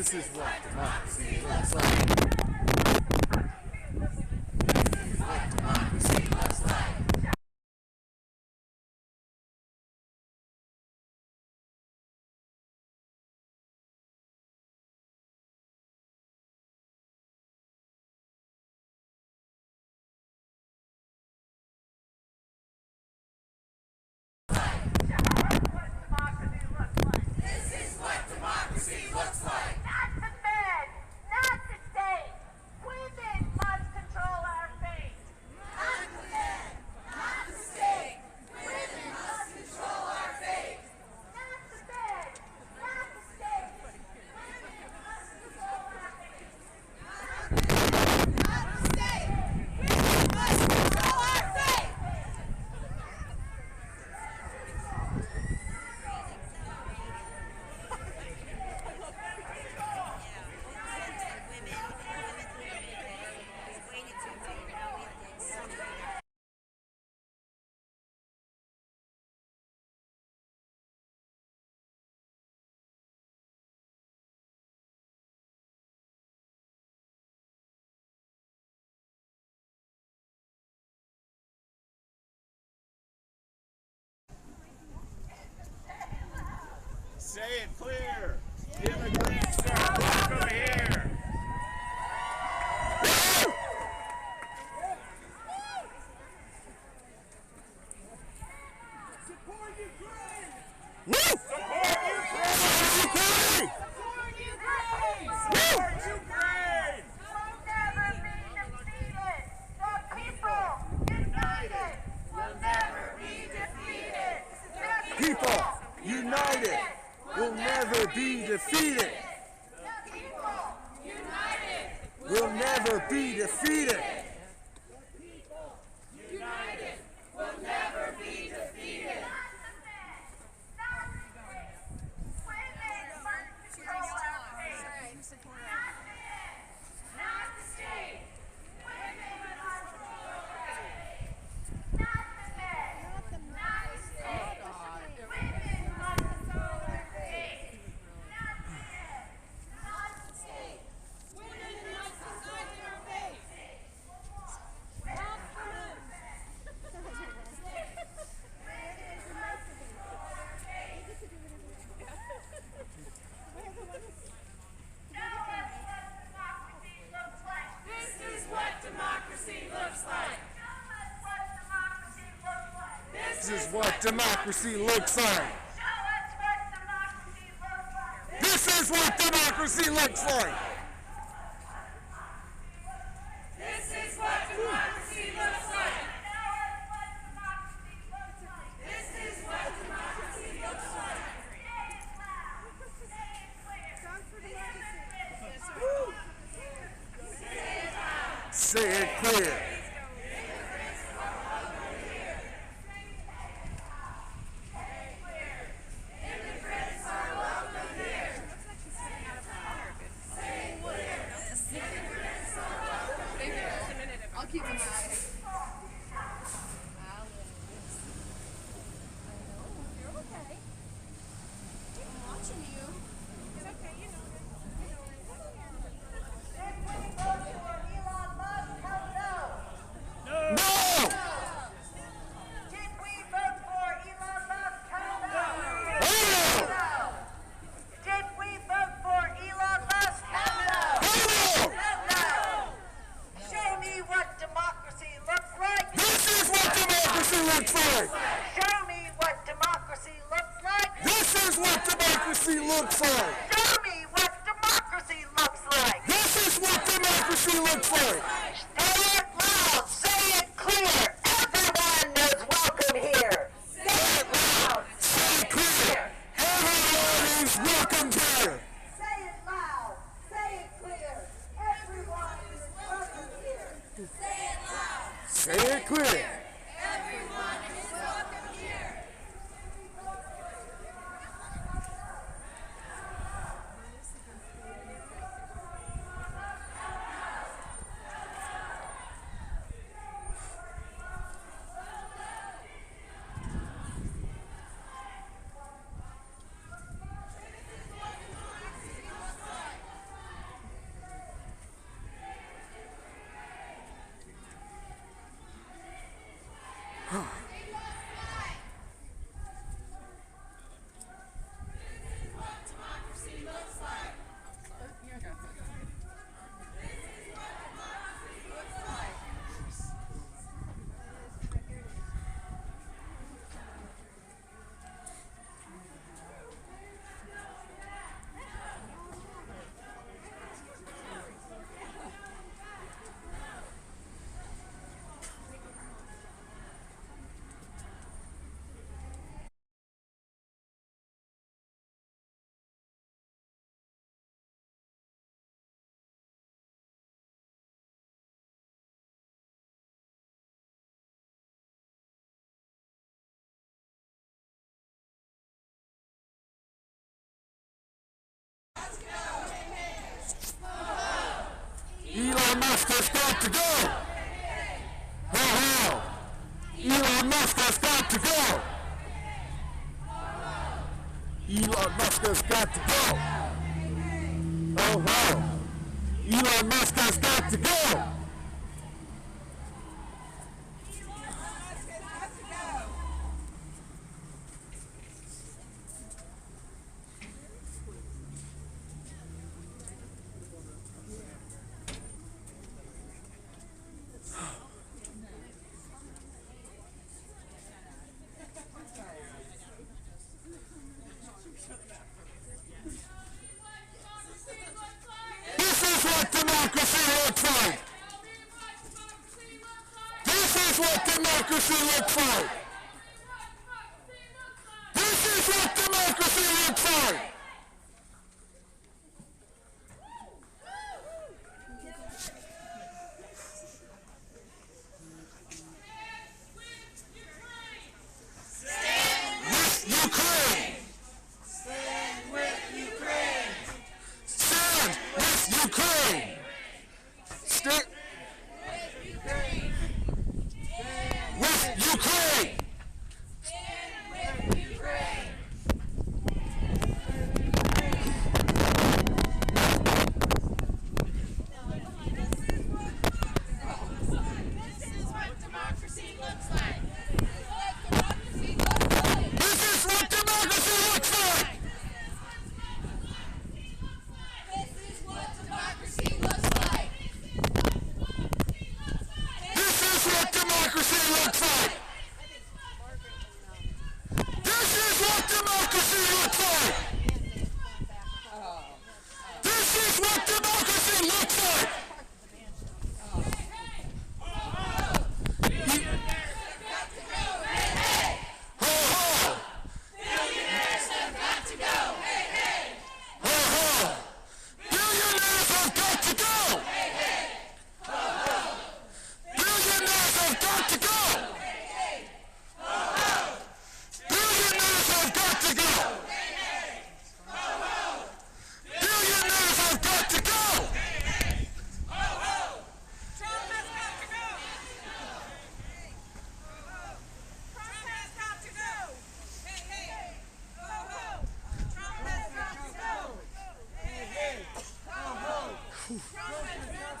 This is what democracy looks like. What democracy looks like. Say it clear. Immigrants are welcome here. Support Ukraine! Support Ukraine! Support Ukraine! Support Ukraine! We'll never be defeated. The people united will never be defeated. The People united will never be defeated. The people united Will never be defeated. united will never be defeated. Not the men, not the women. Women must control our fate. Not the men, not the state. Women must control our fate. Not the men, not the state. Women must control our fate. Not the men, not the state. Women must decide their fate. This is what democracy looks like. This is what democracy looks like. This is what democracy looks like. This is what democracy looks like. This is what democracy looks like. Say it clear. I'll keep an eye. You're okay. I'm watching you. It's okay, you know. No! Did we vote for Elon Musk? Hell no. Hell No. Did we vote for Elon Musk? Hell no. no! Hell no. Show me what democracy looks like. This is what democracy looks like. Show me what democracy looks like. This is what democracy looks like. Show me what democracy looks like. This is what democracy looks like. Say it loud. Say it clear. Everyone is welcome here. Say it loud. Say it clear. Everyone is welcome here. Say it loud. Say it clear. Everyone is welcome here. Say it loud. Say it clear. Everyone is welcome here. Elon Musk has got to go! Ho ho! Elon Musk has got to go! Elon Musk has got to go! Ho ho! Elon Musk has got to go! This is what democracy looks like! This is what democracy looks like! This is what democracy looks like! Ukraine! Stand with Ukraine! Stand with Ukraine! Stand with Ukraine! With Ukraine! Stand with Ukraine! This is what democracy looks like. This is what democracy looks like! This is what democracy looks like. This is what democracy looks like! This is what democracy looks like! This is what democracy looks like! Ho ho! Billionaires have got to go. Hey, hey. Ho ho! Billionaires have got to go! Billionaires have got to go! Billionaires have got to go! Billionaires have got to go! Trump has got to go. Trump has got to go. Hey, hey. Ho, ho. Trump has got to go. Hey, hey. Ho, ho. Trump has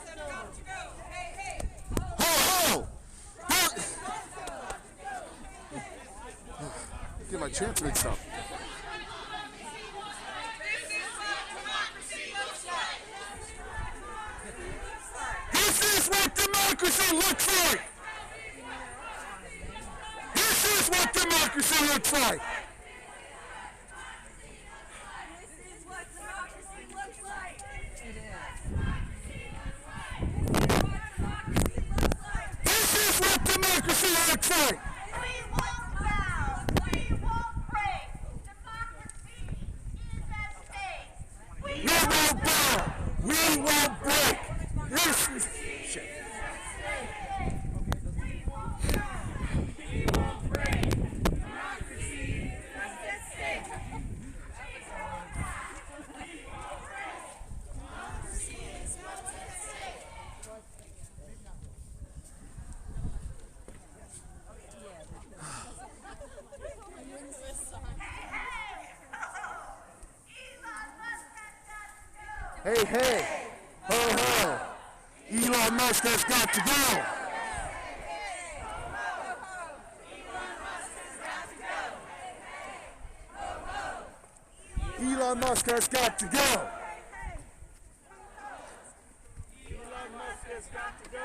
got to go. Hey, hey. Ho ho! Get my chance mixed up. This is what democracy looks like. This is what democracy looks like! This is what democracy looks like. This is what democracy looks like! We won't bow. We won't break. Democracy is at stake. We won't bow! We won't break! This is... Shit. Hey, hey! Ho, ho! Elon Musk has got to go! Elon Musk has got to go. Elon Musk has got to go.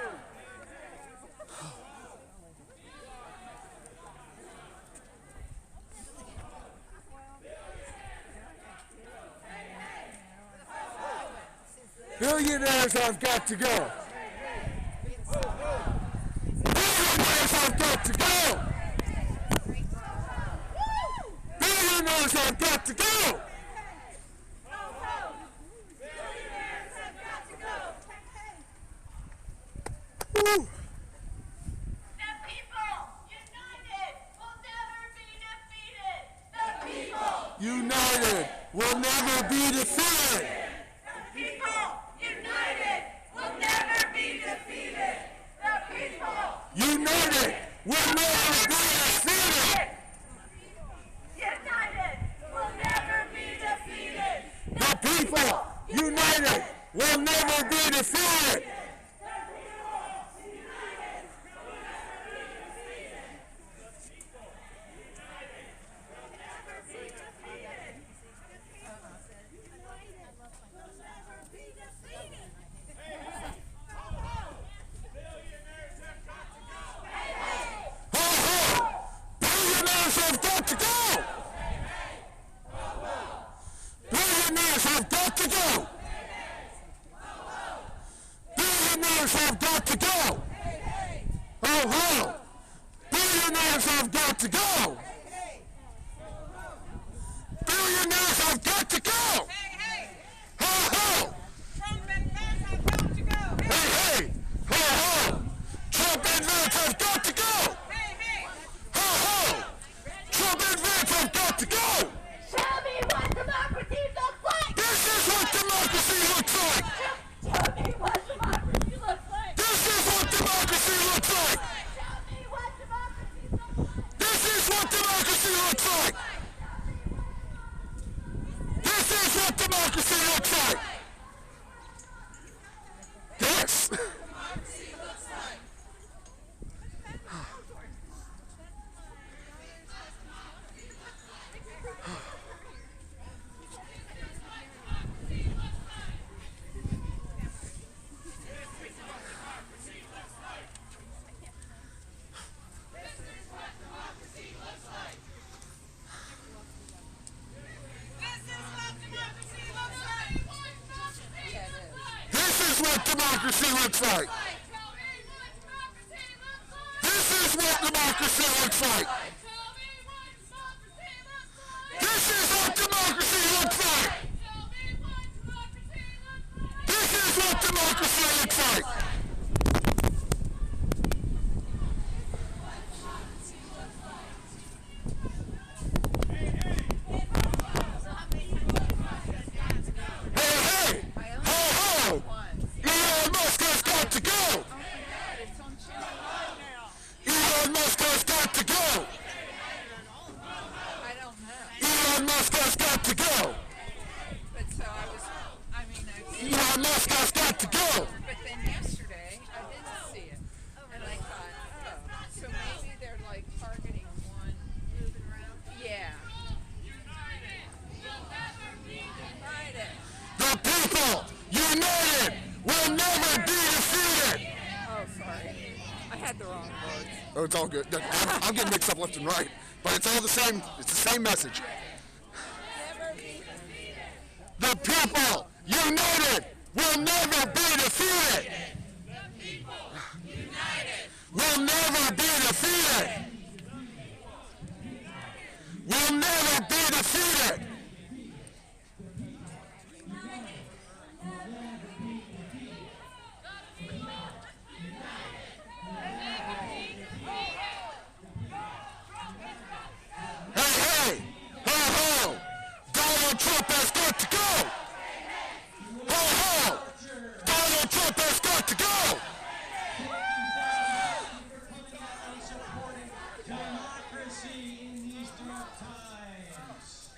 Billionaires have got to go. Billionaires have got to go. Billionaires have got to go. Woo. The people united will never be defeated. The people United will never be defeated. people united will never be defeated. The people United will never be defeated. united will never be defeated. The people united will never be defeated. Billionaires have got to go. Billionaires have got to go. Billionaires have got to go. Oh ho! Billionaires have got to go. Billionaires have got to go. Ho ho! Hey hey! Ho ho! Trump and Vance have got to go. Ho ho! Trump and Vance have got to go. Tell me what democracy looks like. This is what democracy looks like. Tell me what democracy looks like. This is what democracy looks like. Tell me what democracy looks like. This is what democracy looks like. This is what democracy looks like. Yes. This is what democracy looks like. This is what democracy looks like. This is what democracy looks like. This is what democracy looks like. Hey, hey! Ho, ho! Elon Musk has got to go! Elon Musk has got to go! I don't know. Elon Musk has got to go! But so I've seen Elon Musk has got to go! but then yesterday I didn't see it. And I thought, oh, so maybe they're like targeting one. Yeah. Friday. The people united will never be defeated! Oh, sorry. I had the wrong words. Oh, it's all good. I'm getting mixed up left and right, but it's all the same. It's the same message. The people united will never be defeated. Will never be defeated. Will never be defeated. Hey, hey! Ho, ho! Donald Trump has got to go! Ho, ho! Donald Trump has got to go! Supporting democracy in these dark times.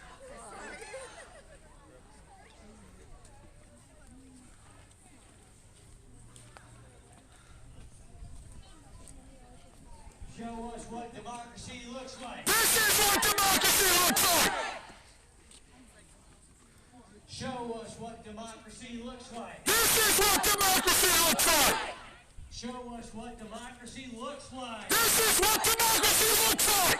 Show us what democracy looks like. This is what democracy looks like! Show us what democracy looks like. This is what democracy looks like. Show us what democracy looks like. This is what democracy looks like.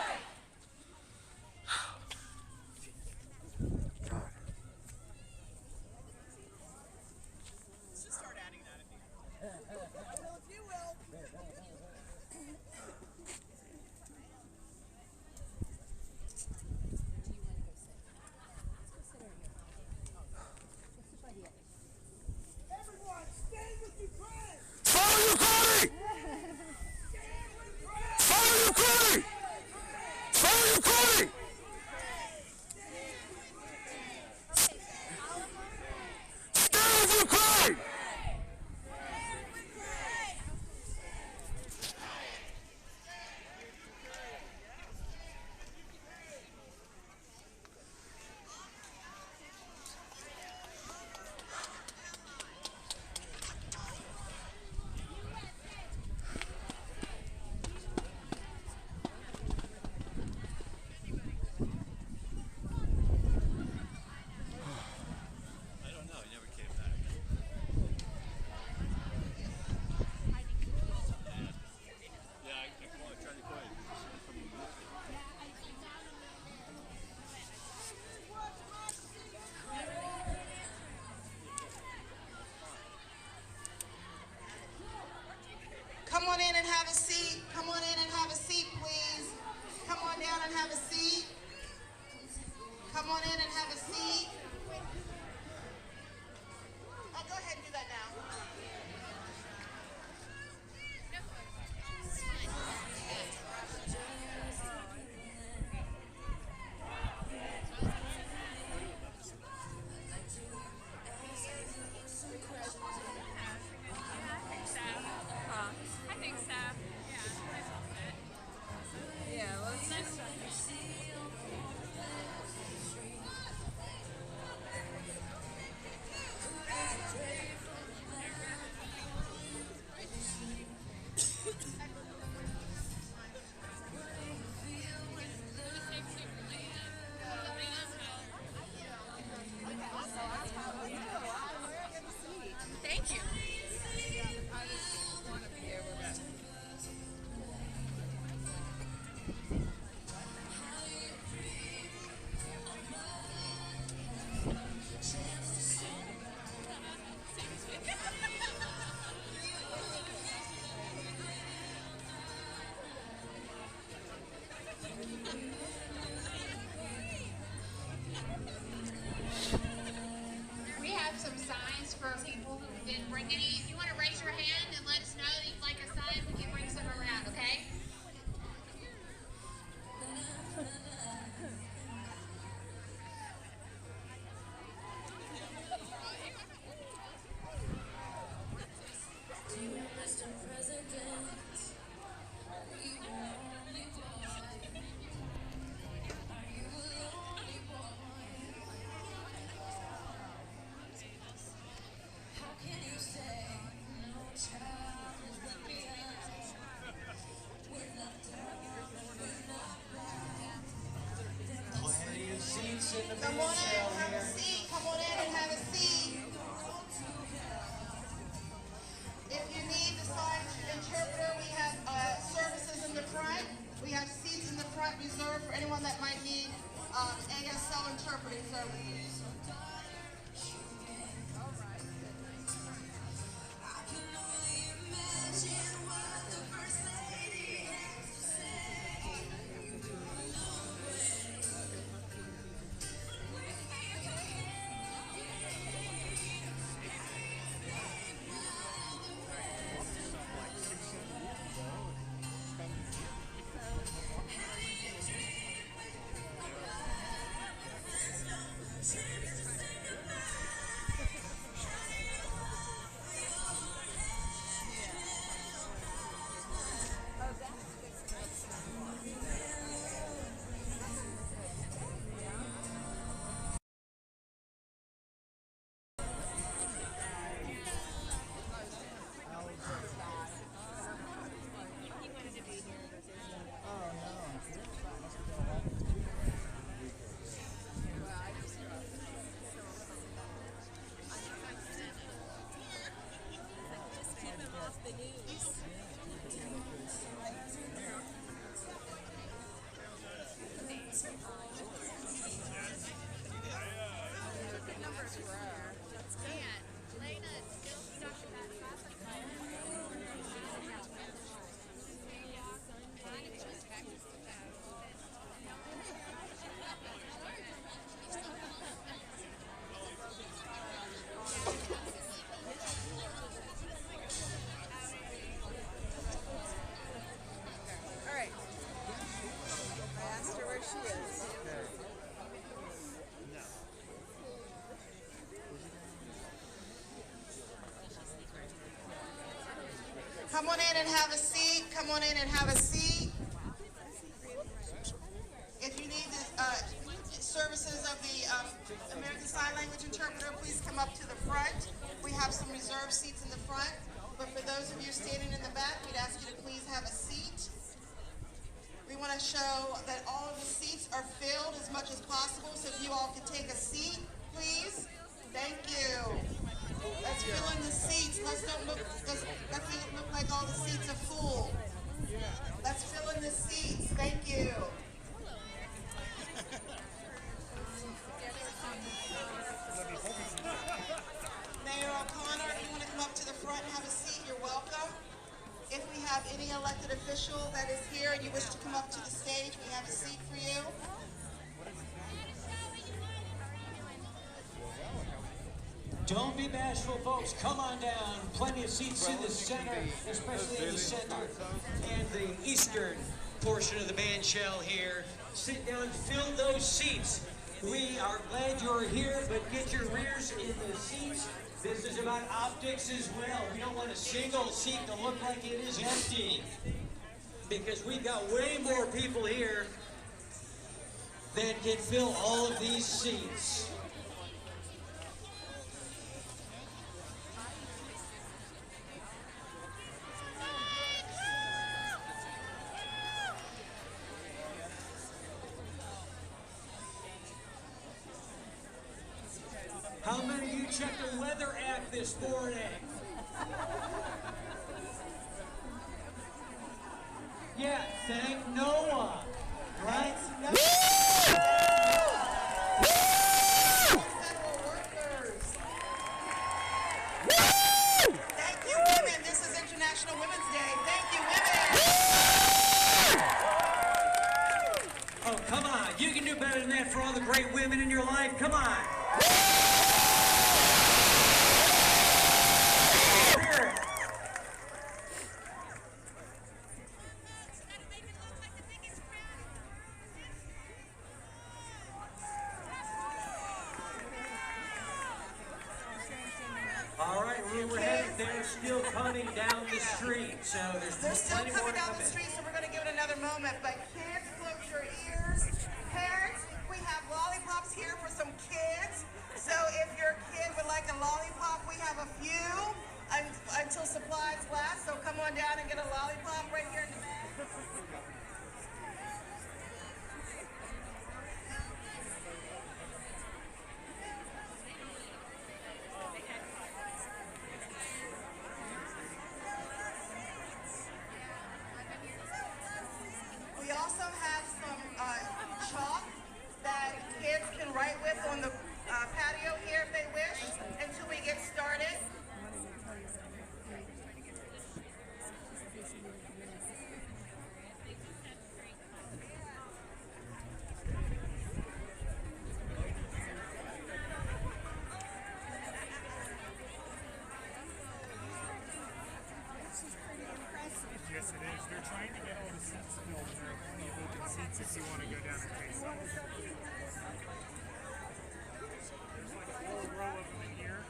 Come on in and have a seat. Come on in and have a seat, please. Come on down and have a seat. Come on in and have a seat. Oh, go ahead and do that now. I think so. Yeah, well, it's nice. Thank you. I just want to be able to. We have some signs for people who didn't bring any. If you want to raise your hand and let us know that you'd like a sign, we can bring some around, okay? Plenty of seats in the Come big on in cell and have here. a seat. Come on in and have a seat. If you need the sign interpreter, we have services in the front. We have seats in the front reserved for anyone that might need ASL interpreting services. Come on in and have a seat. Come on in and have a seat. If you need the services of the American Sign Language interpreter, please come up to the front. We have some reserved seats in the front. But for those of you standing in the back, we'd ask you to please have a seat. We want to show that all of the seats are filled as much as possible, so if you all could take a seat, please. Thank you. Let's fill in the seats. Let's not look like all the seats are full. Let's fill in the seats. Thank you. Mayor O'Connor, if you want to come up to the front and have a seat, you're welcome. If we have any elected official that is here and you wish to come up to the stage, we have a seat for you. Don't be bashful, folks. Come on down. Plenty of seats in the center, especially in the center and the eastern portion of the band shell here. Sit down, fill those seats. We are glad you're here, but get your rears in the seats. This is about optics as well. We don't want a single seat to look like it is empty, because we've got way more people here that can fill all of these seats. How many of you checked the weather app this morning? Yeah, thank Noah, right? Thank you, women. This is International Women's Day. Thank you, women. Oh, come on. You can do better than that for all the great women in your life. Come on. All right, we're headed. They're still coming down the street, so They're still plenty more coming to down come the in. street, so we're going to give it another moment. But kids, close your ears. Parents, we have lollipops here for some kids. So if your kid would like a lollipop, we have a few until supplies last. So come on down and get a lollipop right here in the back. We also have some chalk that kids can write with on the patio here if they wish until we get started. Yes, it is. They're trying to get all the seats filled, and there are plenty of open seats if you want to go down and take some. There's like a whole row of them in here.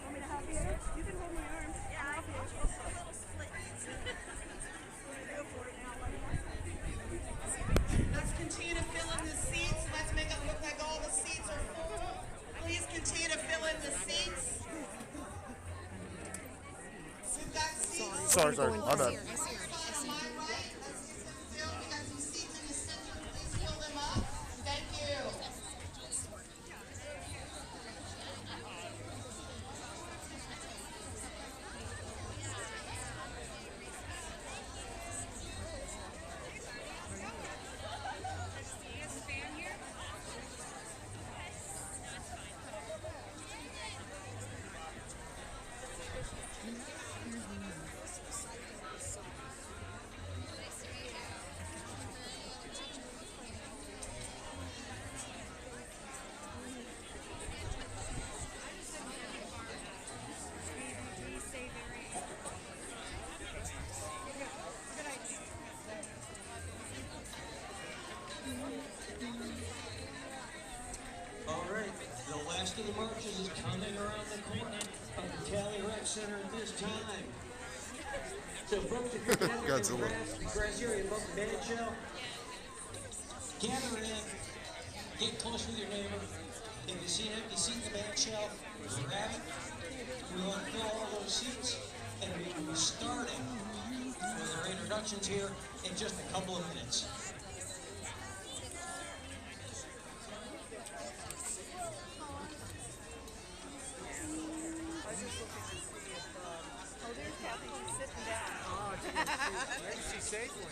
Want me to help you? You can hold my arm. Yeah, I'll help you. Let's continue to fill in the seats. Let's make it look like all the seats are full. Please continue to fill in the seats. We've got seats. Sorry, my bad. On my right, let's get them filled. We got some seats in the center. Please fill them up. Thank you. All right, the last of the marches is coming around the corner of the Cali Records. Rec Center at this time. So folks, if you're gathering in the grass area above the band shell, gather in, get close with your neighbor. If you see an empty seat in the band shell, grab it. We want to fill all those seats, and we will be starting with our introductions here in just a couple of minutes. There's Kathleen sitting down. Where did she say for you?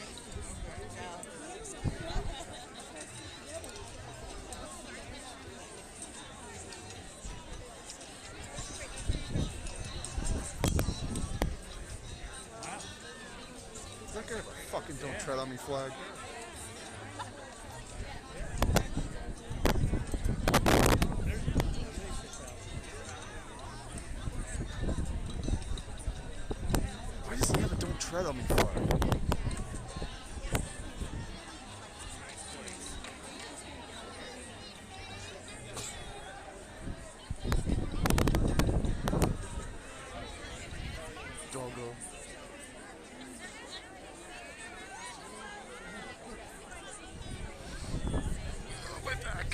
Is that guy a fucking don't tread on me flag? Why does he have a don't tread on me flag? Doggo. My back.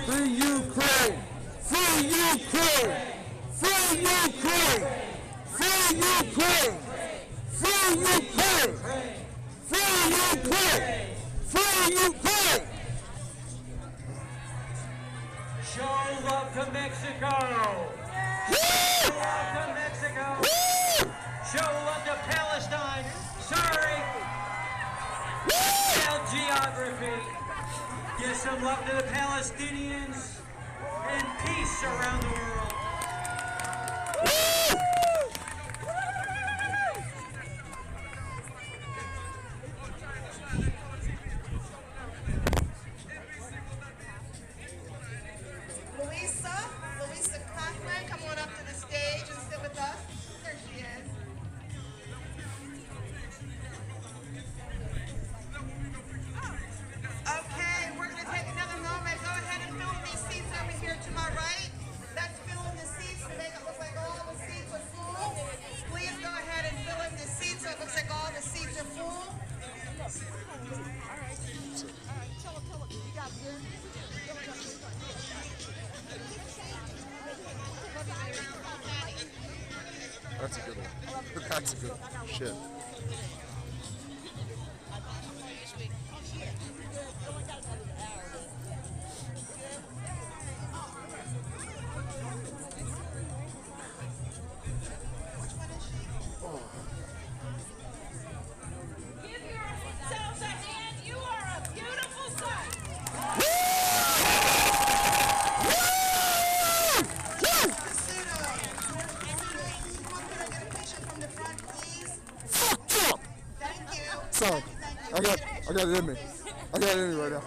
Free Ukraine! Free Ukraine! Free Ukraine! Free Ukraine! Free Ukraine! Free Ukraine! Free Ukraine! Show love to Mexico! Show love to Mexico! Show love to Palestine! Sorry! Now geography! Give some love to the Palestinians and peace around the world. Louisa Cochran, come on up to the stage and sit with us. There she is. Okay, we're going to take another moment. Go ahead and fill in these seats over here to my right. Let's fill in the seats to make it look like all the seats are full. Please go ahead and fill in the seats so it looks like all the seats are full. That's a good one. That's a good one. Shit. Give yourselves a hand. You are a beautiful sight. Fuck Trump! Thank you. Sorry. I got it in me. I got it in me right now.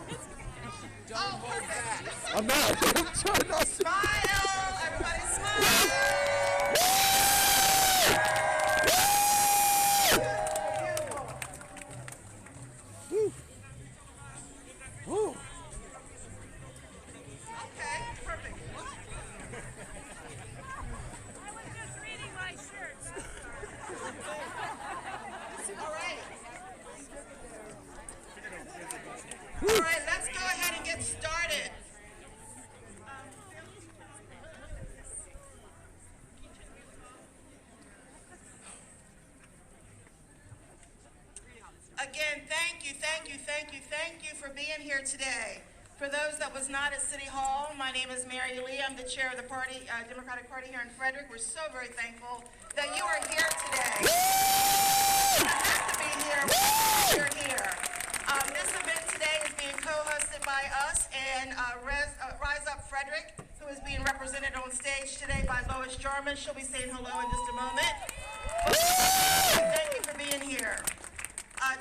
Oh, perfect. I'm not. I'm trying not to. Smile. Everybody smile. Woo. Okay, perfect. I was just reading my shirts. All right. All right, let's go ahead and get started. Again, thank you for being here today. For those that was not at City Hall, my name is Mary Lee. I'm the chair of the party, Democratic Party here in Frederick. We're so very thankful that you are here today. You have to be here. You're here. This event today is being co-hosted by us, and Rise Up Frederick, who is being represented on stage today by Lois Jarman. She'll be saying hello in just a moment. Thank you for being here.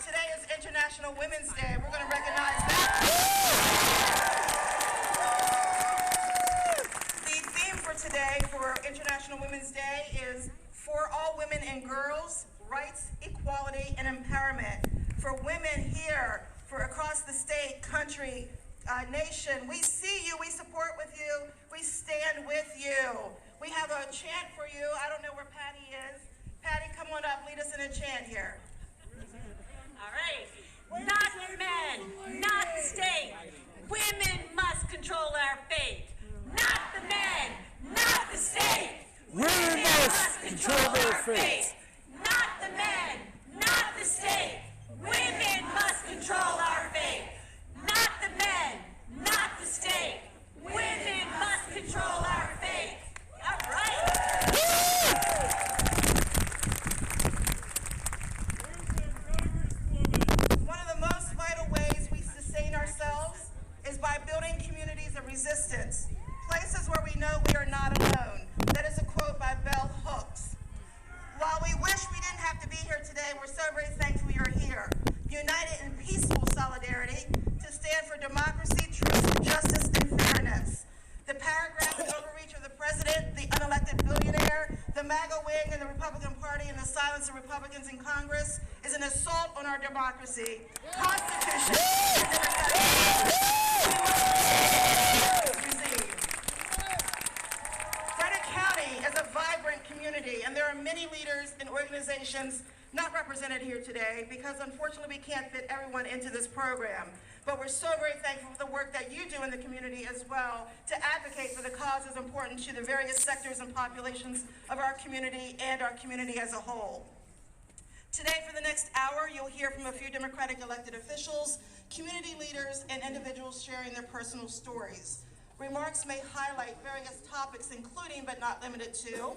Today is International Women's Day. We're going to recognize that. The theme for today, for International Women's Day, is for all women and girls, rights, equality, and empowerment. For women here, for across the state, country, nation, we see you, we support with you, we stand with you. We have a chant for you. I don't know where Patty is. Patty, come on up, lead us in a chant here. All right. Not men, not the state. Women must control our fate. Not the men, not the state. Women must control their fate. Not the men, not the state. Women must control our fate. Not the men, not the state. Women must control our fate. All right. One of the most vital ways we sustain ourselves is by building communities of resistance, places where we know we are not alone. That is a quote by Bell Hooks. While we wish we didn't have to be here today, we're so very thankful you're here, united in peaceful solidarity to stand for democracy, truth, justice, and fairness. The paragraph and overreach of the president, the unelected billionaire, the MAGA wing and the Republican Party, and the silence of Republicans in Congress is an assault on our democracy, Constitution, and democracy. Frederick County is a vibrant community, and there are many leaders and organizations not represented here today because unfortunately we can't fit everyone into this program. But we're so very thankful for the work that you do in the community as well to advocate for the causes important to the various sectors and populations of our community and our community as a whole. Today, for the next hour, you'll hear from a few Democratic elected officials, community leaders, and individuals sharing their personal stories. Remarks may highlight various topics, including but not limited to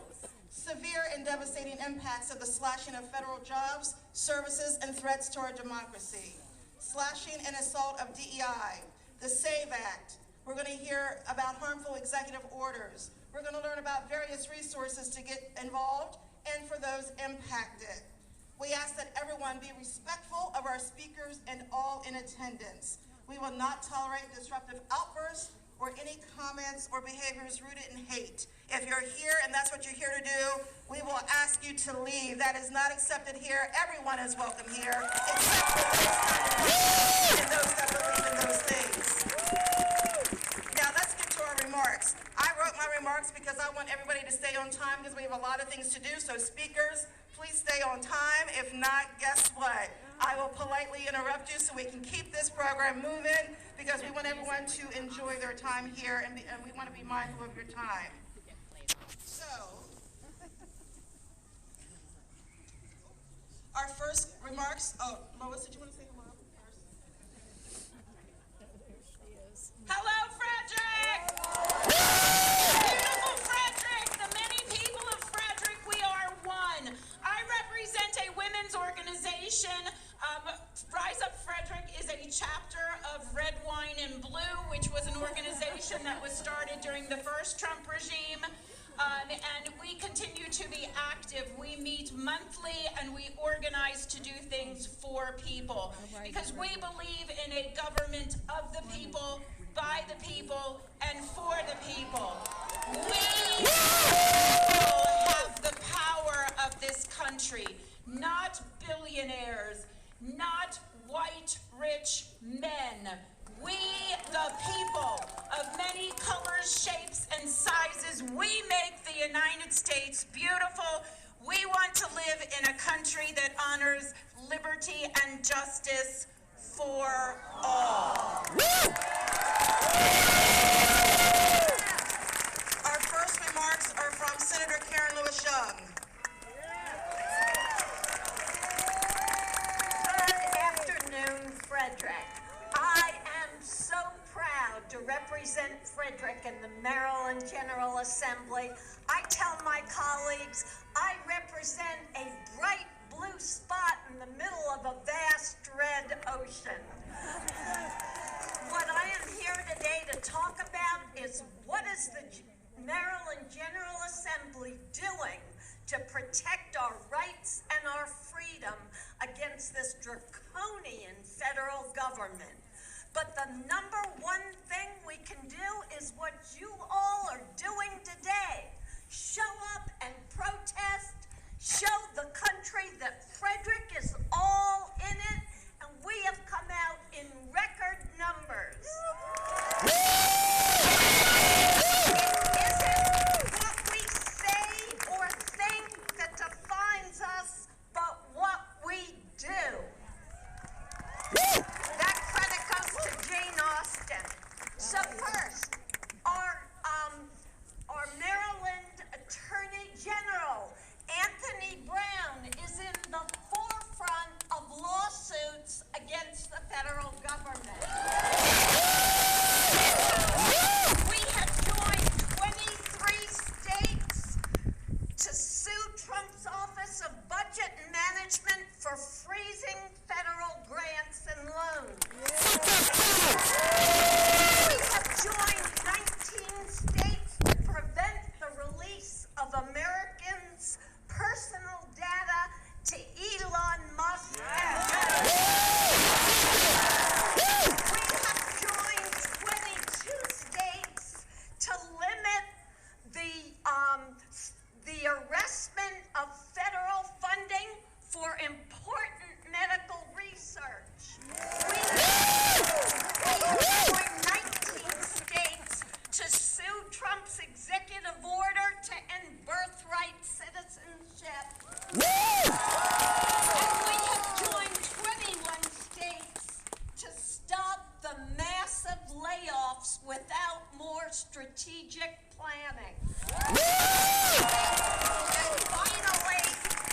severe and devastating impacts of the slashing of federal jobs, services, and threats to our democracy, slashing and assault of DEI, the SAVE Act. We're going to hear about harmful executive orders. We're going to learn about various resources to get involved and for those impacted. We ask that everyone be respectful of our speakers and all in attendance. We will not tolerate disruptive outbursts or any comments or behaviors rooted in hate. If you're here and that's what you're here to do, we will ask you to leave. That is not accepted here. Everyone is welcome here, except for those that believe in those things. Now let's get to our remarks. I wrote my remarks because I want everybody to stay on time because we have a lot of things to do. So speakers, please stay on time. If not, guess what? I will politely interrupt you so we can keep this program moving because we want everyone to enjoy their time here and we want to be mindful of your time. So, our first remarks, Lois, did you want to say hello first? Hello, Frederick! Beautiful Frederick! The many people of Frederick, we are one. I represent a women's organization. Rise Up Frederick is a chapter of Red, Wine, and Blue, which was an organization that was started during the first Trump regime. And we continue to be active. We meet monthly and we organize to do things for people because we believe in a government of the people, by the people, and for the people. We have the power of this country, not billionaires, not white rich men. We, the people of many colors, shapes, and sizes, we make the United States beautiful. We want to live in a country that honors liberty and justice for all. Our first remarks are from Senator Karen Lewis Young. Good afternoon, Frederick. I am so proud to represent Frederick in the Maryland General Assembly. I tell my colleagues I represent a bright blue spot in the middle of a vast red ocean. What I am here today to talk about is what is the Maryland General Assembly doing to protect our rights and our freedom against this draconian federal government. But the number one thing we can do is what you all are doing today. Show up and protest. Show the country that Frederick is all in it, and we have come out in record numbers. It isn't what we say or think that defines us, but what we do. That credit goes to Jane Austen. So first, our Maryland Attorney General, Anthony Brown, is in the forefront of lawsuits against the federal government. We have joined 23 states to sue Trump's Office of Budget and Management for freezing federal grants and loans. We have joined 19 states to prevent the release of Americans' personal data to Elon Musk. We have joined 22 states to limit the arrestment of federal funding for important medical research. We have joined 19 states to sue Trump's executive order to end birthright citizenship. And we have joined 21 states to stop the massive layoffs without more strategic planning. And finally,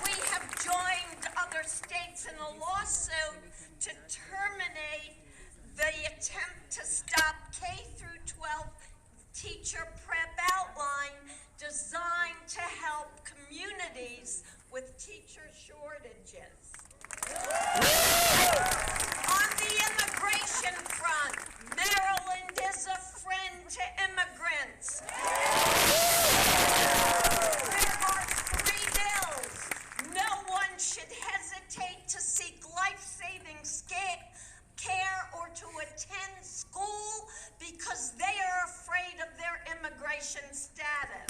we have joined other states in a lawsuit to terminate the attempt to stop K through 12 teacher prep outline designed to help communities with teacher shortages. On the immigration front, Maryland is a friend to immigrants. There are 3 bills. No one should hesitate to seek life-saving care or to attend school because they are afraid of their immigration status.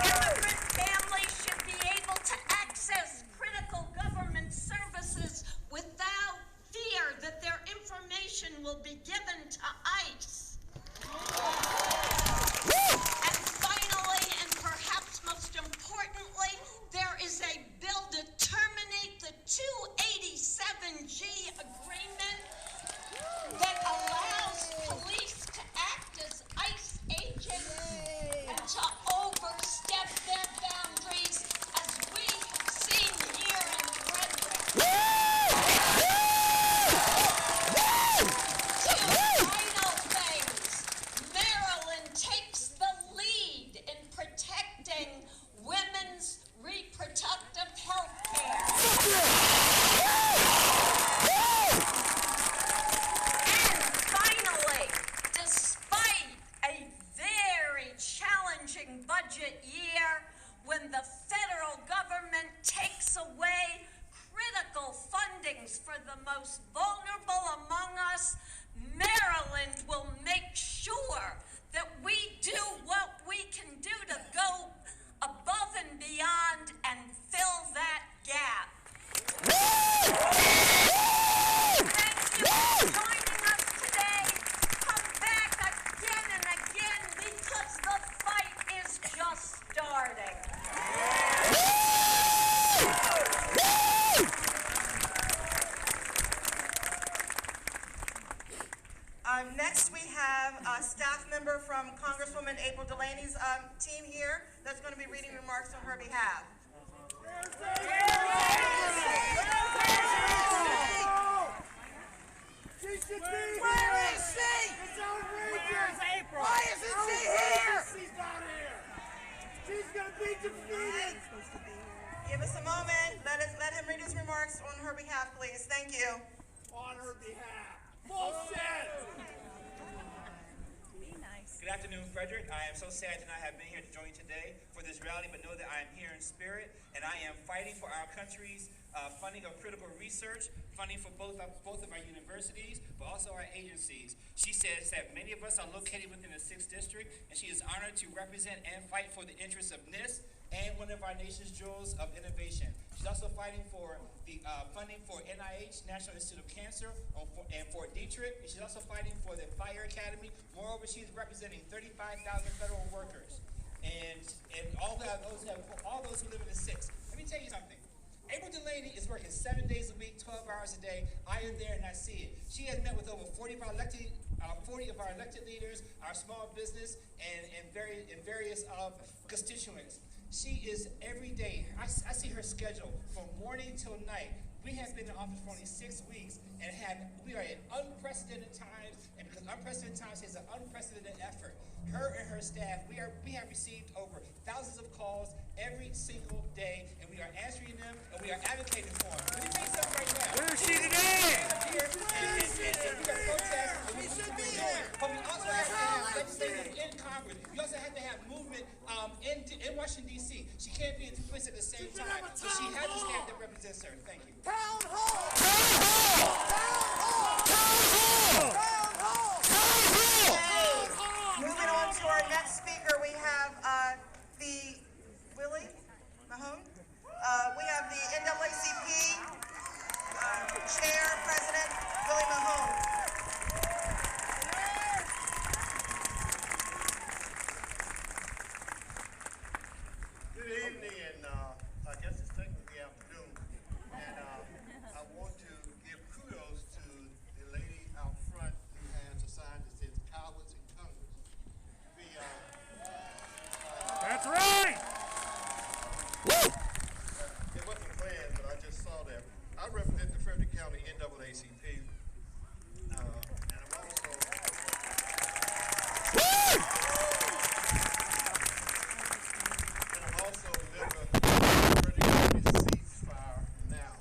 Immigrant families should be able to access critical government services without fear that their information will be given to ICE. And finally, and perhaps most importantly, there is a bill to terminate the 287G agreement that allows police to act as ICE agents and to overstep their boundaries, as we have seen here in Frederick. Two final things. Maryland takes the lead in protecting women's reproductive health care. And finally, despite a very challenging budget year, when the federal government takes away critical fundings for the most vulnerable among us, Maryland will make sure that we do what we can do to go above and beyond and fill that gap. Thank you for joining us today. Come back again and again because the fight is just starting. Next, we have a staff member from Congresswoman April Delaney's team here that's going to be reading remarks on her behalf. Where is she? Where's April? Why isn't she here? She's not here. She's gonna be defeated. Give us a moment. Let him read his remarks on her behalf, please. Thank you. On her behalf. Be nice. Good afternoon, Frederick. I am so sad to not have been here to join you today for this rally, but know that I am here in spirit, and I am fighting for our country's funding of critical research, funding for both of our universities, but also our agencies. She says that many of us are located within the 6th District, and she is honored to represent and fight for the interests of NIST and one of our nation's jewels of innovation. She's also fighting for the funding for NIH, National Institute of Cancer, and Fort Detrick. And she's also fighting for the Fire Academy. Moreover, she's representing 35,000 federal workers, and all those who live in the 6th. Let me tell you something. April Delaney is working 7 days a week, 12 hours a day. I am there and I see it. She has met with over 40 of our elected leaders, our small business, and various constituents. She is every day. I see her schedule from morning till night. We have been in office for only 6 weeks, and we are in unprecedented times, and because unprecedented times is an unprecedented effort. Her and her staff, we have received over thousands of calls every single day, and we are answering them, and we are advocating for them. Let me tell you something right now. Where is she today? Here, and we are protesting, and we should be doing. But we also have to have legislation in Congress. We also have to have movement in Washington, D.C. She can't be in two places at the same time. So she has a staff that represents her. Thank you. Town hall! Town hall! Town hall! Town hall! Moving on to our next speaker, we have Willie Mahone. We have the NAACP Chair, President Willie Mahone. Good evening, and I guess it's technically afternoon. And I want to give kudos to the lady out front who has a sign that says "Cowards in Congress." That's right! It wasn't planned, but I just saw that. I represent the Frederick County NAACP, and I'm also. And I'm also a member of the Frederick County Ceasefire Now.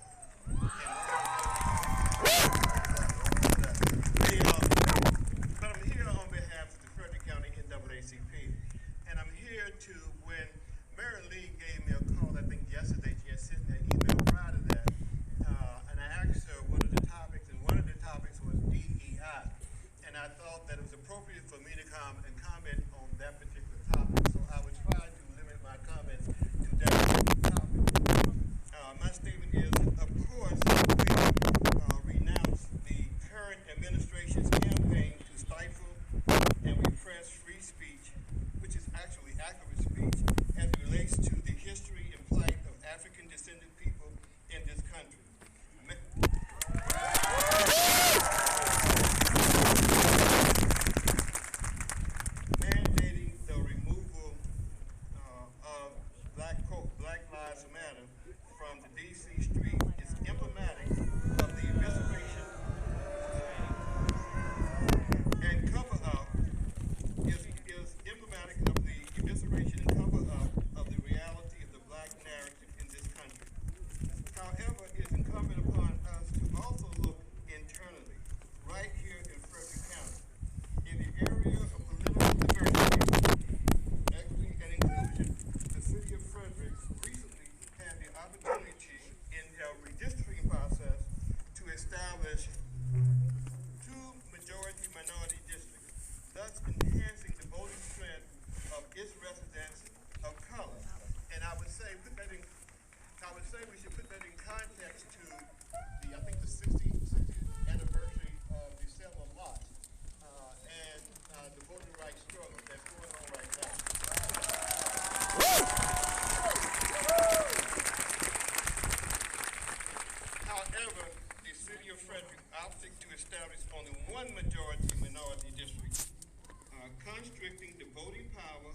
But I'm here on behalf of the Frederick County NAACP, and I'm here to, when Mary Lee gave me a call, I think yesterday, she had sent me an email prior to that, and I asked her what are the topics, and one of the topics was DEI, and I thought that it was appropriate for me to come and comment on that particular topic, so I would try to limit my comments to that particular topic. My statement is, of course, we renounce the current administration's campaign to stifle and repress free speech, which is actually accurate speech, as it relates to the history and plight of African-descended people in this country. Mandating the removal of Black Lives Matter from the D.C. street is emblematic of the evisceration and cover-up is emblematic of the evisceration and cover-up of the reality of the black narrative in this country. However, it is incumbent upon us to also look internally, right here in Frederick County, in the area of political diversity, equity, and inclusion. The city of Frederick recently had the opportunity in their redistricting process to establish 2 majority-minority districts, thus enhancing the voting strength of its residents of color. And I would say we should put that in context to I think the 60th anniversary of the Selma Lot and the voting rights struggle that's going on right now. However, the city of Frederick opted to establish only 1 majority-minority district, constricting the voting power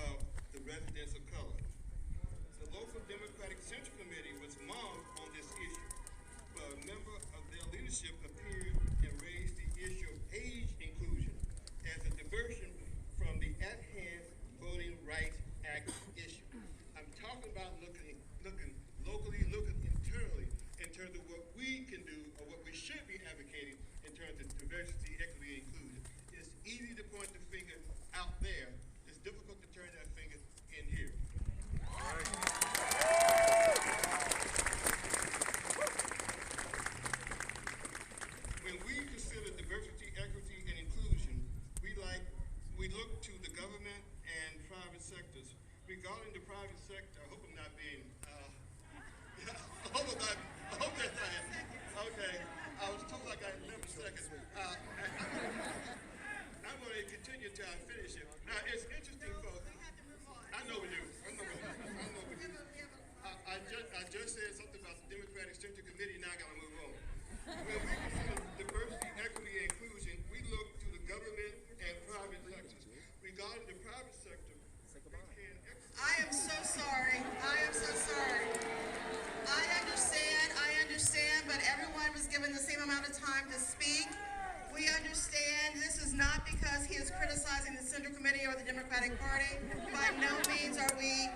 of the residents of color. The local Democratic Central Committee was mum on this issue, but a member of their leadership appeared and raised the issue of age inclusion as a diversion from the at-hand Voting Rights Act issue. I'm talking about looking locally, looking internally in terms of what we can do or what we should be advocating in terms of diversity. not finish it. Now, it's interesting, folks. I know we do. I just said something about the Democratic Central Committee. Now I got to move on. When we consider diversity, equity, and inclusion, we look to the government and private sectors. Regarding the private sector, I am so sorry. I understand, but everyone was given the same amount of time to speak. We understand this is not because he is criticizing the Central Committee or the Democratic Party. By no means are we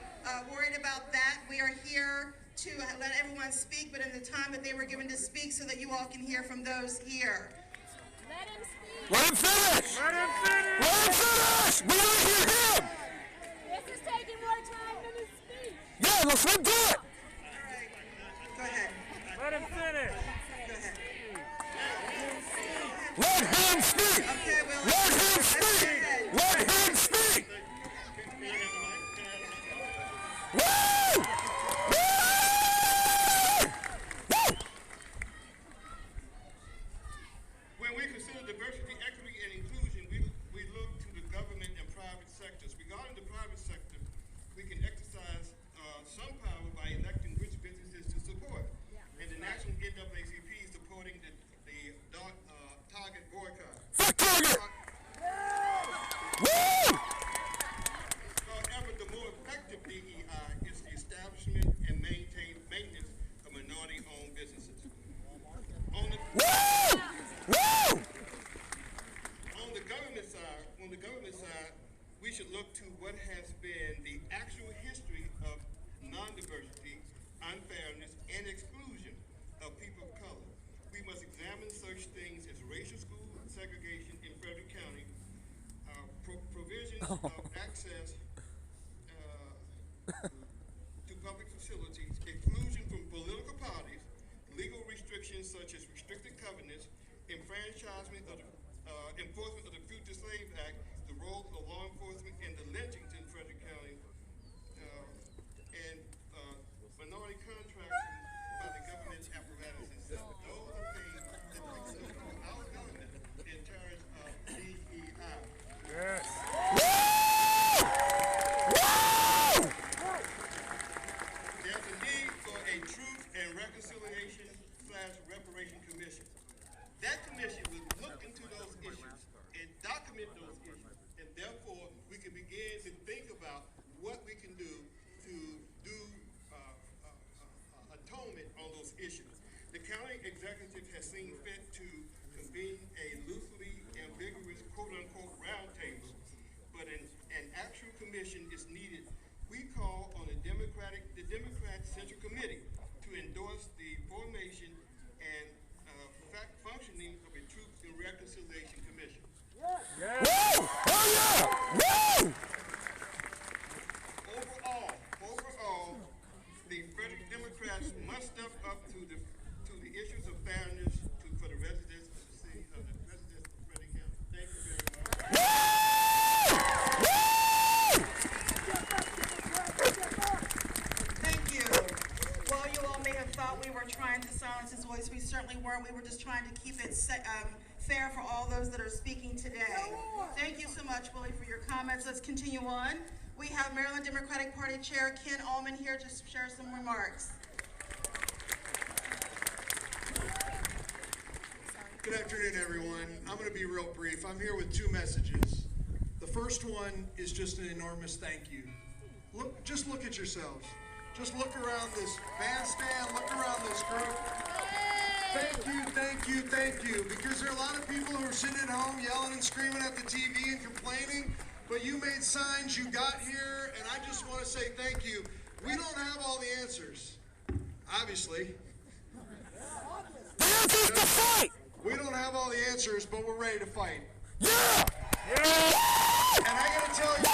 worried about that. We are here to let everyone speak, but in the time that they were given to speak so that you all can hear from those here. Let him speak. Let him finish! Let him finish! Let him finish! We want to hear him! This is taking more time than his speech. Yeah, let's do it! Go ahead. Let him finish. Go ahead. Let him speak! Okay, Willie. Let him speak! Let him speak! Woo! Woo! Woo! when we consider diversity, equity, and inclusion, we look to the government and private sectors. Regarding the private sector, we can exercise some power by electing which businesses to support. And the national NAACP is supporting the Target boycott. Fuck Target! Woo! However, the more effective DEI is the establishment and maintenance of minority-owned businesses. On the government side, we should look to what has been the actual history of non-diversity, unfairness, and exclusion of people of color. We must examine such things as racial school segregation in Frederick County, provisions of access to public facilities, exclusion from political parties, legal restrictions such as restricted covenants, enfranchisement of the enforcement of the Future Slave Act, the role of law enforcement in the lynchings in Frederick County, and minority contracting by the government apparatus itself. Those are things that we can look to our government in terms of DEI. Yes. There's a need for a Truth and Reconciliation / Reparation Commission. That commission will look into those issues and document those issues, and therefore we can begin to think about what we can do to do atonement on those issues. The county executive has seen fit to convene a loosely ambiguous quote-unquote roundtable, but an actual commission is needed. We call on the Democrat Central Committee to endorse the formation and functioning of a Truth and Reconciliation Commission. Yes. Woo! Oh yeah! Woo! Overall, the Frederick Democrats must step up to the issues of fairness for the residents of the city of Frederick County. Thank you very much. Thank you. While you all may have thought we were trying to silence his voice, we certainly weren't. We were just trying to keep it fair for all those that are speaking today. Thank you so much, Willie, for your comments. Let's continue on. We have Maryland Democratic Party Chair Ken Allman here to share some remarks. Good afternoon, everyone. I'm going to be real brief. I'm here with two messages. The first one is just an enormous thank you. Just look at yourselves. Just look around this bandstand, look around this group. Thank you, thank you, thank you. Because there are a lot of people who are sitting at home yelling and screaming at the TV and complaining, but you made signs, you got here, and I just want to say thank you. We don't have all the answers, obviously. The answer's to fight! We don't have all the answers, but we're ready to fight. Yeah! And I gotta tell you,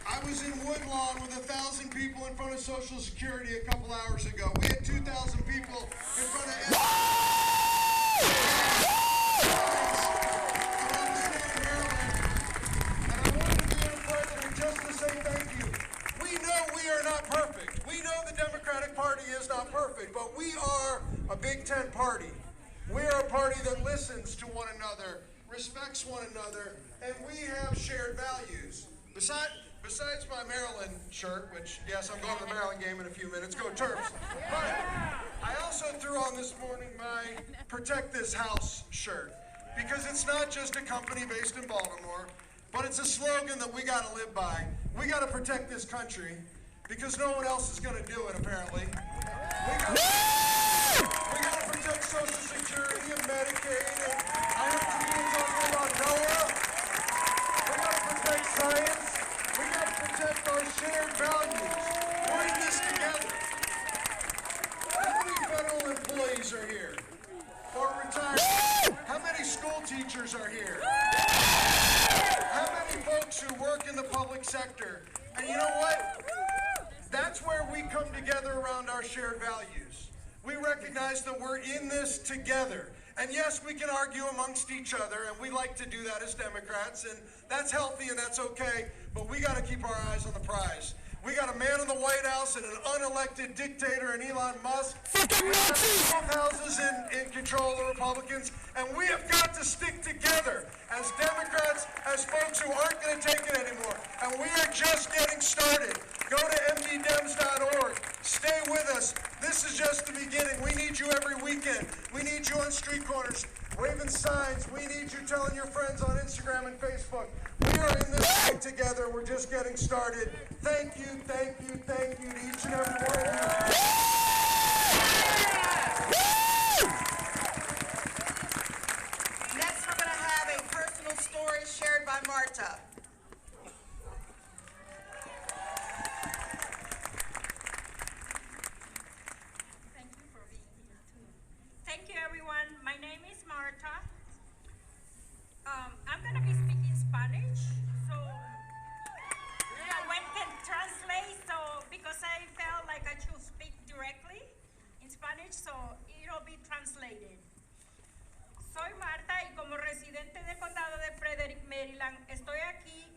I was in Woodlawn with 1,000 people in front of Social Security a couple hours ago. We had 2,000 people in front of and I wanted to be in president just to say thank you. We know we are not perfect. We know the Democratic Party is not perfect, but we are a Big Ten party. We are a party that listens to one another, respects one another, and we have shared values. Besides my Maryland shirt, which, yes, I'm going to the Maryland game in a few minutes, go Terps. But I also threw on this morning my Protect This House shirt, because it's not just a company based in Baltimore, but it's a slogan that we got to live by. We got to protect this country, because no one else is going to do it, apparently. We got to protect Social Security and Medicaid, and I heard people talking about NOAA. We got to protect science. We got to protect our shared values. We're in this together. How many federal employees are here? Or retired? How many school teachers are here? How many folks who work in the public sector? And you know what? That's where we come together around our shared values. We recognize that we're in this together. And yes, we can argue amongst each other, and we like to do that as Democrats, and that's healthy and that's okay, but we got to keep our eyes on the prize. We got a man in the White House and an unelected dictator in Elon Musk. We got both houses in control of the Republicans, and we have got to stick together as Democrats, as folks who aren't going to take it anymore. And we are just getting started. Go to mddems.org. Stay with us. This is just the beginning. We need you every weekend. We need you on street corners, waving signs. We need you telling your friends on Instagram and Facebook. We are in this fight together. We're just getting started. Thank you, thank you, thank you to each and every one of you. Next, we're going to have a personal story shared by Marta. Thank you, everyone. My name is Marta. I'm going to be speaking Spanish, so when can translate, so because I felt like I should speak directly in Spanish, so it'll be translated. Soy Marta y como residente del condado de Frederick, Maryland, estoy aquí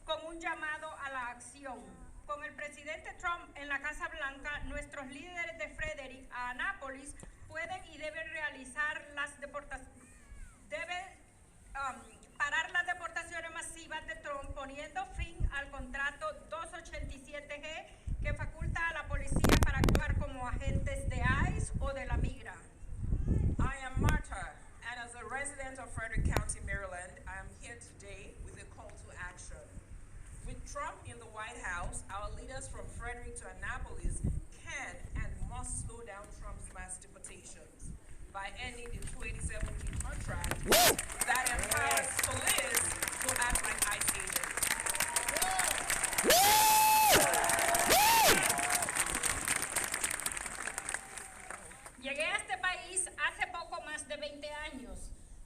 con un llamado a la acción. Con el presidente Trump en la Casa Blanca, nuestros líderes de Frederick a Annapolis pueden y deben realizar las deportaciones, parar las deportaciones masivas de Trump, poniendo fin al contrato 287G que faculta a la policía para actuar como agentes de ICE o de la migra. I am Marta, and as a resident of Frederick County, Maryland, I am here today with a call to action. With Trump in the White House, our leaders from Frederick to Annapolis can and must slow down Trump's mass deportations by ending the 287G contract that empowers police to act like ICE agents. Llegué a este país hace poco más de 20 años.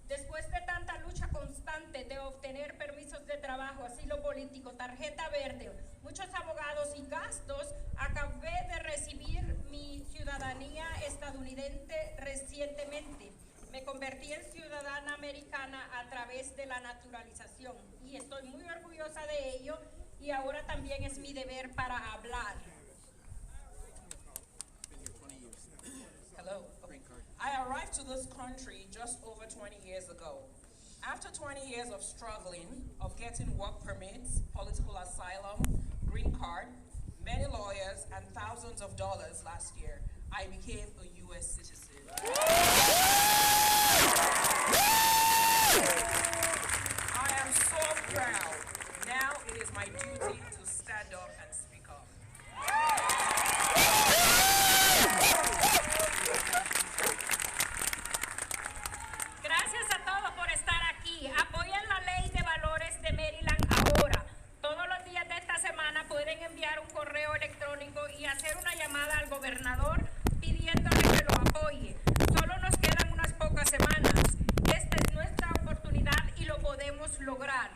Después de tanta lucha constante de obtener permisos de trabajo, asilo político, tarjeta verde, muchos abogados y gastos, acabé de recibir mi ciudadanía estadounidense recientemente. Me convertí en ciudadana americana a través de la naturalización y estoy muy orgullosa de ello y ahora también es mi deber para hablar. Hello. I arrived to this country just over 20 years ago. After 20 years of struggling, of getting work permits, political asylum, green card, many lawyers, and thousands of dollars last year, I became a U.S. citizen. I am so proud. Now it is my duty to stand up and speak up. Gracias a todos por estar aquí. Apoyen la ley de valores de Maryland ahora. Todos los días de esta semana pueden enviar un correo electrónico y hacer una llamada al gobernador pidiéndole que lo apoye. Solo nos quedan unas pocas semanas. Esta es nuestra oportunidad y lo podemos lograr.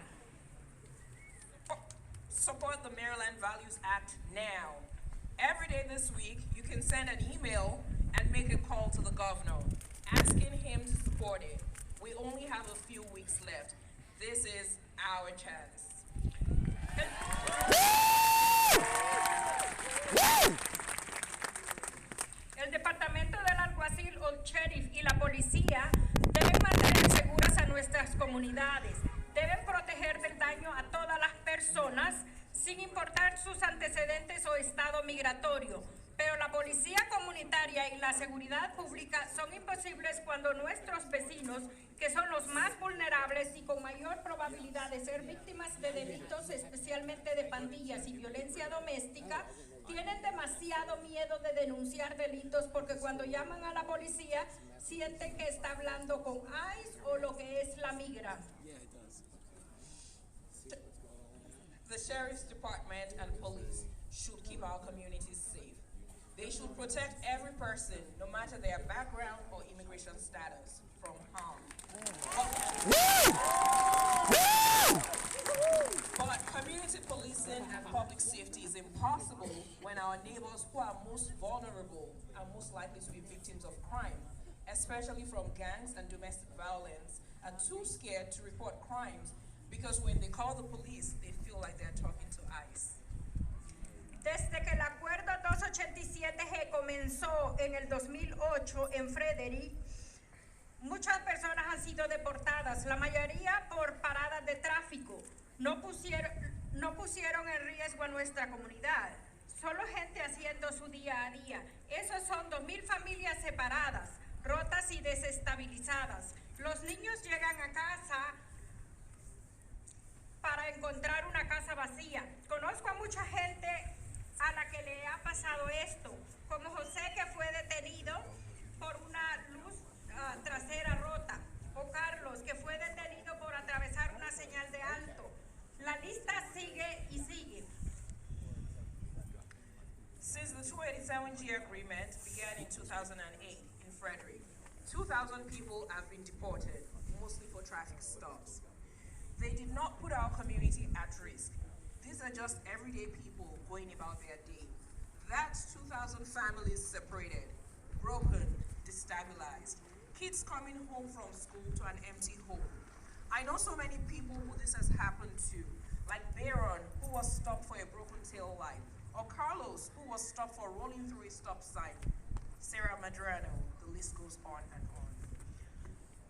Support the Maryland Values Act now. Every day this week, you can send an email and make a call to the governor, asking him to support it. We only have a few weeks left. This is our chance. El Departamento del Alguacil o Sheriff y la policía deben mantener seguras a nuestras comunidades. Deben proteger personas sin importar sus antecedentes o estado migratorio. Pero la policía comunitaria y la seguridad pública son imposibles cuando nuestros vecinos, que son los más vulnerables y con mayor probabilidad de ser víctimas de delitos, especialmente de pandillas y violencia doméstica, tienen demasiado miedo de denunciar delitos porque cuando llaman a la policía sienten que está hablando con ICE o lo que es la migra. The Sheriff's Department and police should keep our communities safe. They should protect every person, no matter their background or immigration status, from harm. But community policing and public safety is impossible when our neighbors who are most vulnerable are most likely to be victims of crime, especially from gangs and domestic violence, are too scared to report crimes because when they call the police, they feel like they're talking to ICE. Desde que el Acuerdo 287G comenzó en el 2008 en Frederick, muchas personas han sido deportadas, la mayoría por paradas de tráfico. No pusieron en riesgo a nuestra comunidad, solo gente haciendo su día a día. Esos son 2,000 familias separadas, rotas y desestabilizadas. Los niños llegan a casa para encontrar una casa vacía. Conozco a mucha gente a la que le ha pasado esto, como José, que fue detenido por una luz trasera rota, o Carlos, que fue detenido por atravesar una señal de alto. La lista sigue y sigue. Since the 287G agreement began in 2008 in Frederick, 2,000 people have been deported, mostly for traffic stops. They did not put our community at risk. These are just everyday people going about their day. That's 2,000 families separated, broken, destabilized. Kids coming home from school to an empty home. I know so many people who this has happened to, like Baron, who was stopped for a broken tail light, or Carlos, who was stopped for rolling through a stop sign. Sarah Madrano, the list goes on and on.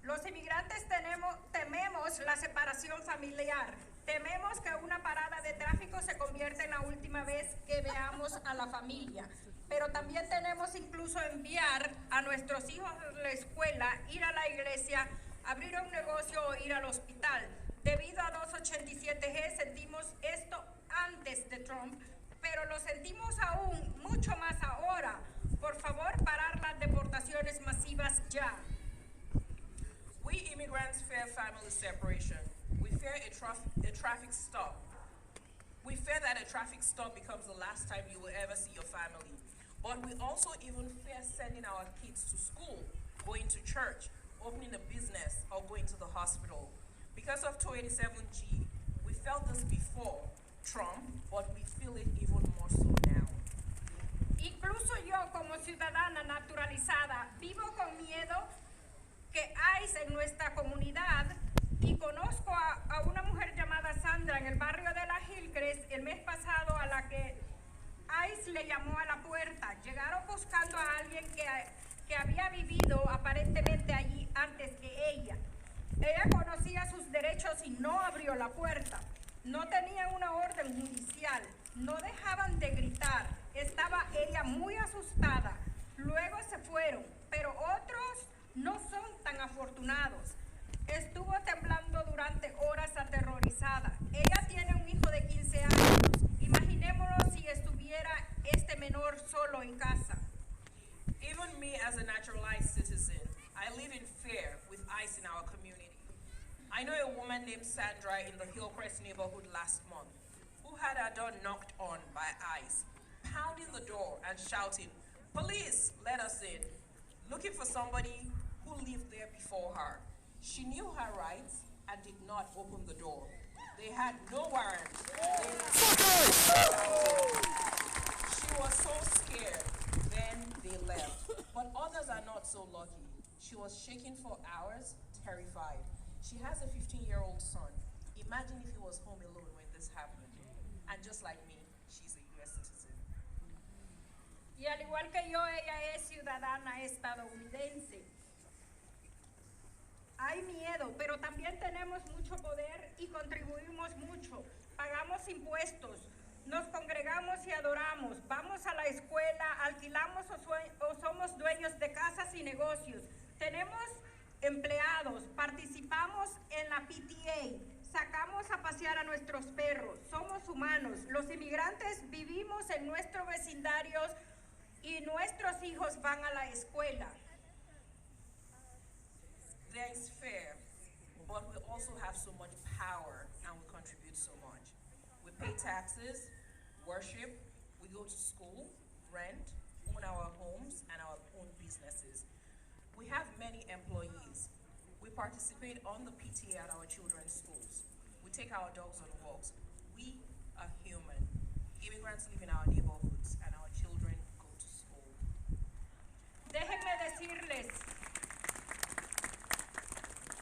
Los inmigrantes tememos la separación familiar. Tememos que una parada de tráfico se convierta en la última vez que veamos a la familia. Pero también tenemos incluso enviar a nuestros hijos a la escuela, ir a la iglesia, abrir un negocio o ir al hospital. Debido a 287G sentimos esto antes de Trump, pero lo sentimos aún mucho más ahora. Por favor, parar las deportaciones masivas ya. We immigrants fear family separation. We fear a traffic stop. We fear that a traffic stop becomes the last time you will ever see your family. But we also even fear sending our kids to school, going to church, opening a business, or going to the hospital. Because of 287G, we felt this before Trump, but we feel it even more so now. Incluso yo, como ciudadana naturalizada, vivo con miedo que ICE en nuestra comunidad, y conozco a una mujer llamada Sandra en el barrio de la Hillcrest el mes pasado, a la que ICE le llamó a la puerta. Llegaron buscando a alguien que había vivido aparentemente allí antes que ella. Ella conocía sus derechos y no abrió la puerta. No tenían una orden judicial, no dejaban de gritar. Estaba ella muy asustada. Luego se fueron, pero otros no son tan afortunados. Estuvo temblando durante horas aterrorizada. Ella tiene un hijo de 15 años. Imaginémonos si estuviera este menor solo en casa. Even me as a naturalized citizen, I live in fear with ICE in our community. I know a woman named Sandra in the Hillcrest neighborhood last month who had her door knocked on by ICE, pounding the door and shouting, "Police, let us in," looking for somebody who lived there before her. She knew her rights and did not open the door. They had no warrant. She was so scared. Then they left. But others are not so lucky. She was shaking for hours, terrified. She has a 15-year-old son. Imagine if he was home alone when this happened. And just like me, she's a U.S. citizen. Y al igual que yo, ella es ciudadana estadounidense. Hay miedo, pero también tenemos mucho poder y contribuimos mucho. Pagamos impuestos, nos congregamos y adoramos, vamos a la escuela, alquilamos o somos dueños de casas y negocios, tenemos empleados, participamos en la PTA, sacamos a pasear a nuestros perros, somos humanos, los inmigrantes vivimos en nuestros vecindarios y nuestros hijos van a la escuela. There is fear, but we also have so much power and we contribute so much. We pay taxes, worship, we go to school, rent, own our homes and our own businesses. We have many employees. We participate on the PTA at our children's schools. We take our dogs on walks. We are human. Immigrants live in our neighborhoods and our children go to school. Déjenme decirles,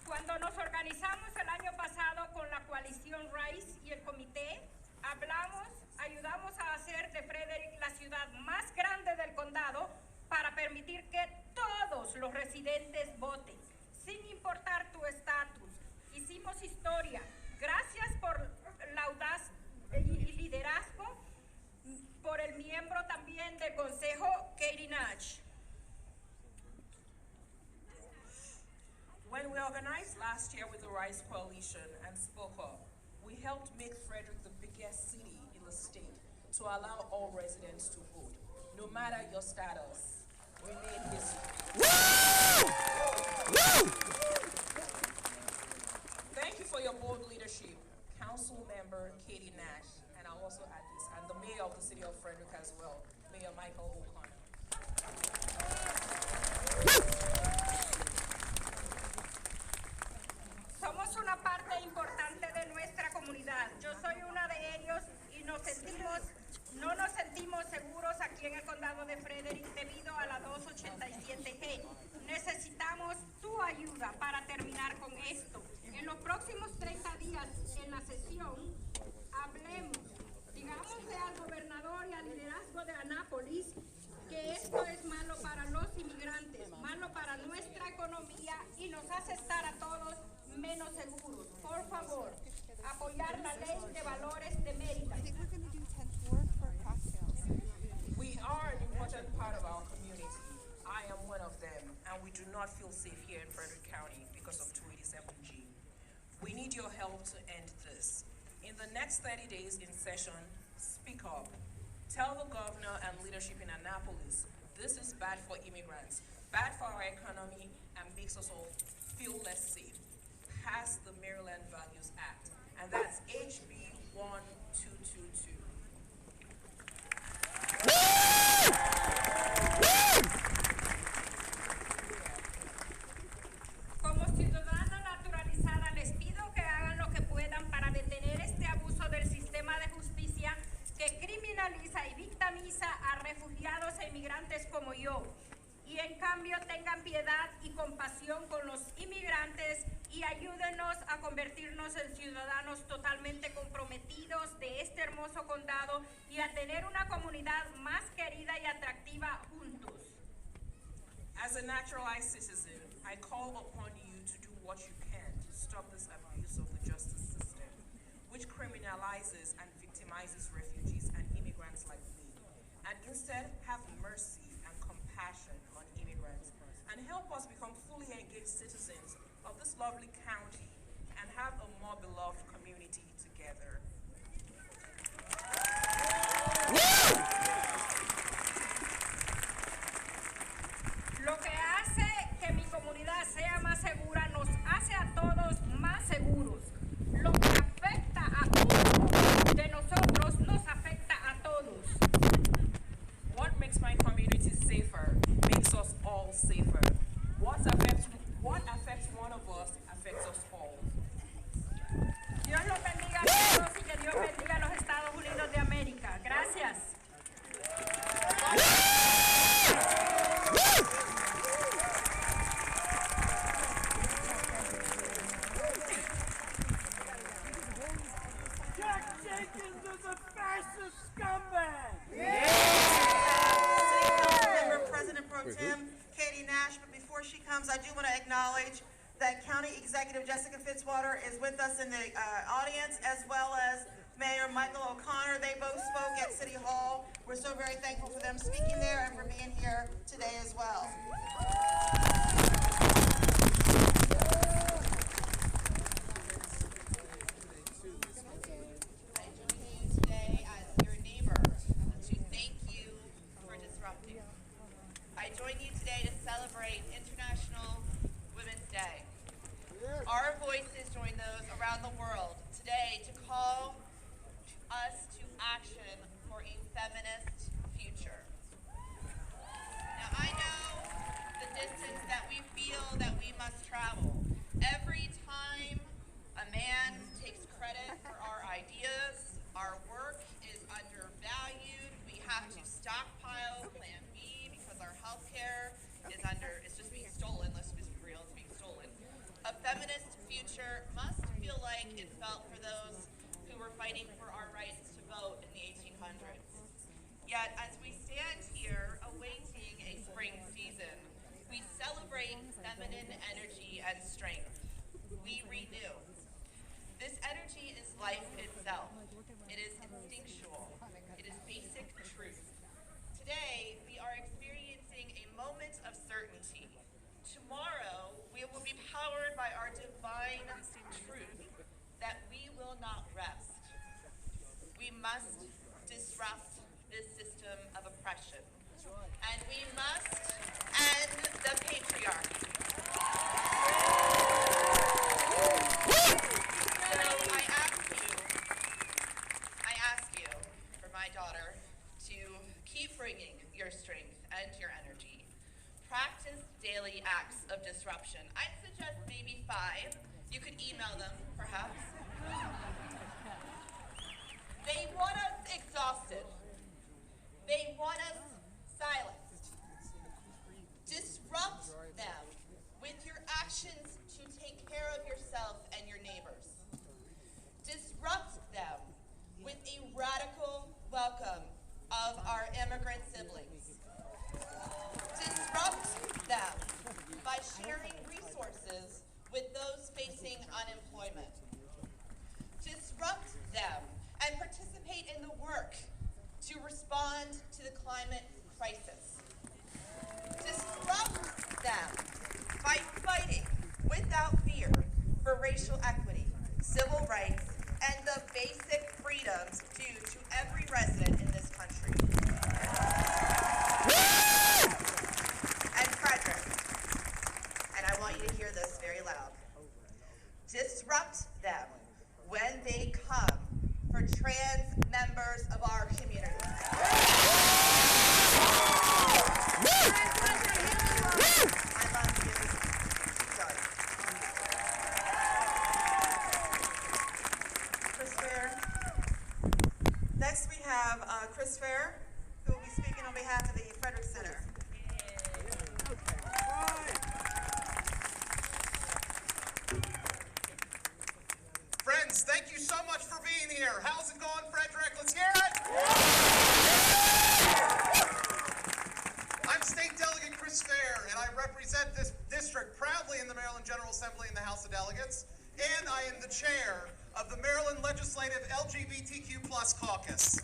cuando nos organizamos el año pasado con la coalición Rice y el comité, ayudamos a hacer de Frederick la ciudad más grande del condado para permitir que todos los residentes voten, sin importar tu estatus. Hicimos historia. Gracias por la audaz y liderazgo, por el miembro también del consejo, Katie Nash. When we organized last year with the Rice Coalition and spoke up, we helped make Frederick the biggest city in the state to allow all residents to vote, no matter your status. We made history. Woo! Woo! Thank you for your bold leadership, Council Member Katie Nash, and I'll also add this, and the Mayor of the City of Frederick as well, Mayor Michael O'Connor. Somos una parte importante de nuestra comunidad. Yo soy una de ellos y no nos sentimos seguros aquí en el condado de Frederick debido a la 287G. Necesitamos tu ayuda para terminar con esto. En los próximos 30 días en la sesión, digámosle al gobernador y al liderazgo de Anápolis que esto es malo para los inmigrantes, malo para nuestra economía y nos hace estar a todos menos seguros. Por favor, apoyar la ley de valores de Mérida. We are an important part of our community. I am one of them, and we do not feel safe here in Frederick County because of 287G. We need your help to end this. In the next 30 days in session, speak up. Tell the governor and leadership in Annapolis, this is bad for immigrants, bad for our economy, and makes us all feel less safe. Pass the Maryland Values Act, and that's HB 1222. Como ciudadana naturalizada, les pido que hagan lo que puedan para detener este abuso del sistema de justicia que criminaliza y victimiza a refugiados e inmigrantes como yo. Y en cambio tengan piedad y compasión con los inmigrantes y ayúdenos a convertirnos en ciudadanos totalmente comprometidos de este hermoso condado y a tener una comunidad más querida y atractiva juntos. As a naturalized citizen, I call upon you to do what you can to stop this abuse of the justice system, which criminalizes and victimizes refugees and immigrants like me, and instead have mercy and compassion on immigrants, and help us become fully engaged citizens of this lovely county and have a more beloved community together. Lo que hace que mi comunidad sea más segura nos hace a todos más seguros. Lo que afecta a uno de nosotros nos afecta a todos. What makes my community safer makes us all safer. What affects one of us affects us all. Dios los bendiga a todos y Jessica Fitzwater is with us in the audience, as well as Mayor Michael O'Connor. They both spoke at City Hall. We're so very thankful for them speaking there and for being here today as well. I join you today as your neighbor to thank you for disrupting. I join you today to celebrate International Women's Day. Our voices join those around the world today to call us to action for a feminist future. Now, I know the distance that we feel that we must travel. Every time a man takes credit for our ideas, our work is undervalued. We have to stockpile Plan B because our health care is just being stolen. Let's just be real, it's being stolen. A feminist future must feel like it felt for those who were fighting for our rights to vote in the 1800s. Yet, as we stand here awaiting a spring season, we celebrate feminine energy and strength. We renew. This energy is life itself. It is instinctual. It is basic truth. Today, we are experiencing a moment of certainty. Tomorrow, we will be powered by our divine truth that we will not rest. We must disrupt this system of oppression. And we must end the patriarchy. So I ask you, for my daughter, to keep bringing your strength and your energy. Practice daily acts of disruption. I'd suggest maybe 5. You could email them, perhaps. They want us exhausted. They want us silenced. Disrupt them with your actions to take care of yourself and your neighbors. Disrupt them with a radical welcome of our immigrant siblings. Disrupt them by sharing resources with those facing unemployment. Disrupt them and participate in the work to respond to the climate crisis. Disrupt them by fighting without fear for racial equity, civil rights, and the basic freedoms due to every resident in this country. And Frederick, and I want you to hear this very loud, disrupt them when they come for trans members of our community. I love you. Sorry. Chris Fair. Next we have Chris Fair, who will be speaking on behalf of the Frederick Center. Friends, thank you so much for being here. How's it going, Frederick? Let's hear it. I'm State Delegate Chris Fair, and I represent this district proudly in the Maryland General Assembly in the House of Delegates, and I am the chair of the Maryland Legislative LGBTQ+ Caucus.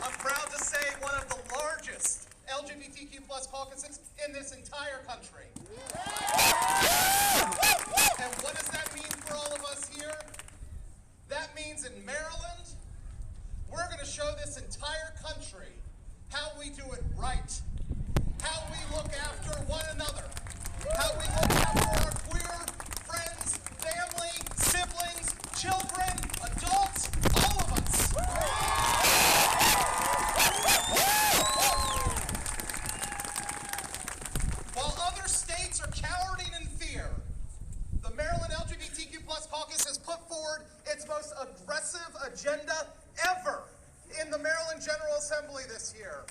I'm proud to say one of the largest LGBTQ+ caucuses in this entire country. And what does that mean for all of us here? That means in Maryland, we're going to show this entire country how we do it right, how we look after one another, how we look after our queer friends, family, siblings, children, adults, all of us. While other states are cowering in fear, the Maryland LGBTQ+ Caucus has put forward its most aggressive agenda ever in the Maryland General Assembly this year.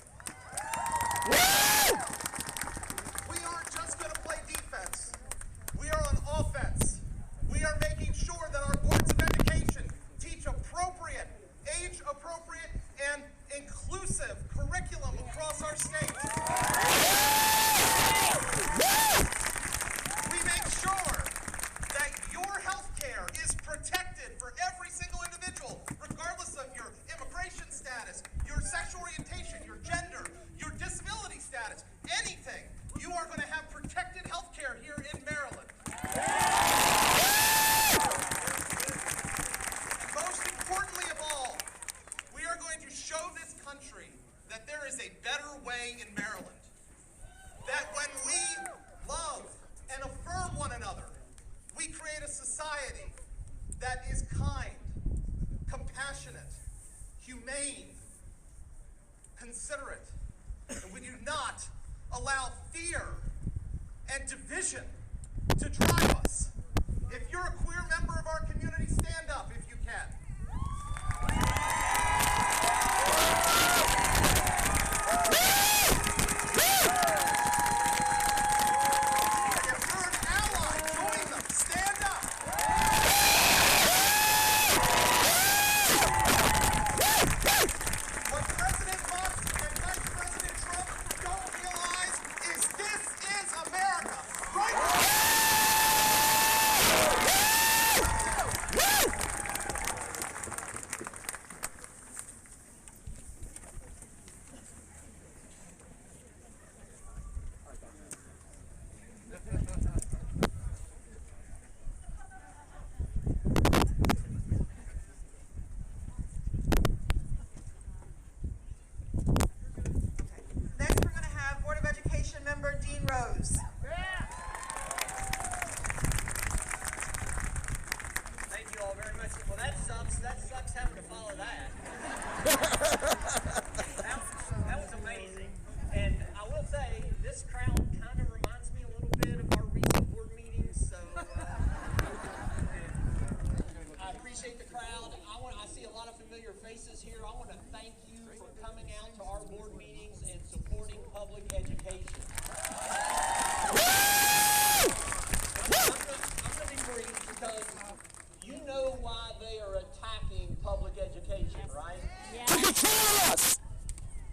We aren't just going to play defense. We are on offense. We are making sure that our boards of education teach appropriate, age-appropriate, and inclusive curriculum across our state. humane, considerate, and we do not allow fear and division to drive us. If you're a queer member of our community, stand up if you can.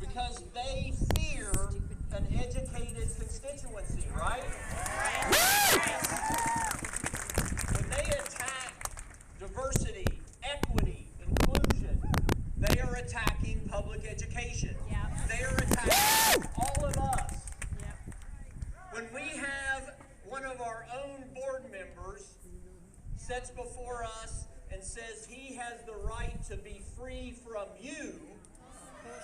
Because they fear an educated constituency, right? When they attack diversity, equity, inclusion, they are attacking public education. They are attacking all of us. When we have one of our own board members sits before us and says he has the right to be free from you, you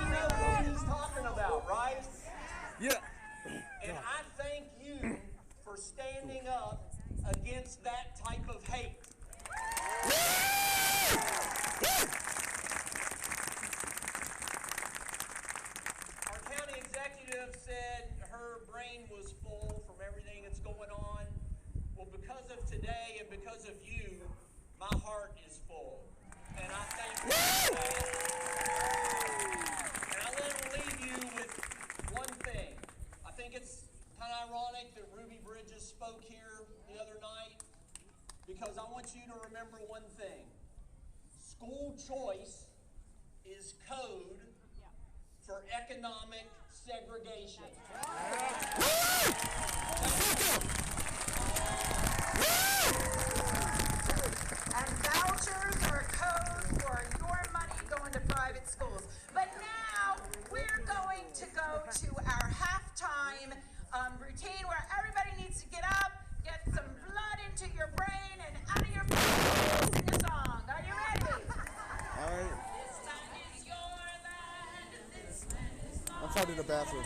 know what he's talking about, right? Yeah. And I thank you for standing up against that type of hate. Our county executive said her brain was full from everything that's going on. Well, because of today and because of you, my heart is full. And I thank you for that. And I want to leave you with one thing. I think it's kind of ironic that Ruby Bridges spoke here the other night, because I want you to remember one thing. School choice is code for economic segregation. And vouchers are code for your money going to private schools. But now we're going to go to our halftime routine where everybody needs to get up, get some blood into your brain and out of your brain, sing a song. Are you ready? All right. This land is your land, this land is mine. I'm finding a bathroom.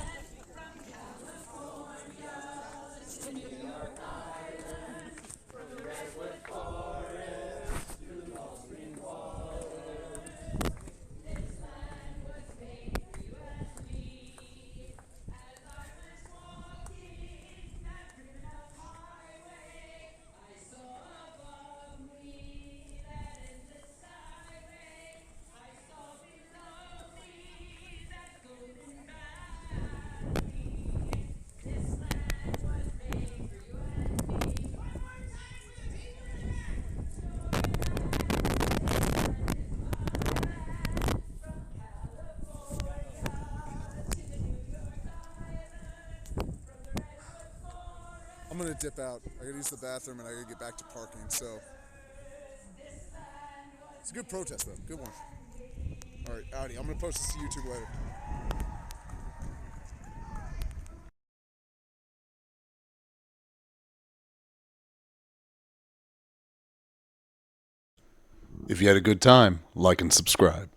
I'm gonna dip out. I gotta use the bathroom and I gotta get back to parking, so it's a good protest though. Good one. Alright, Audi, I'm gonna post this to YouTube later. If you had a good time, like and subscribe.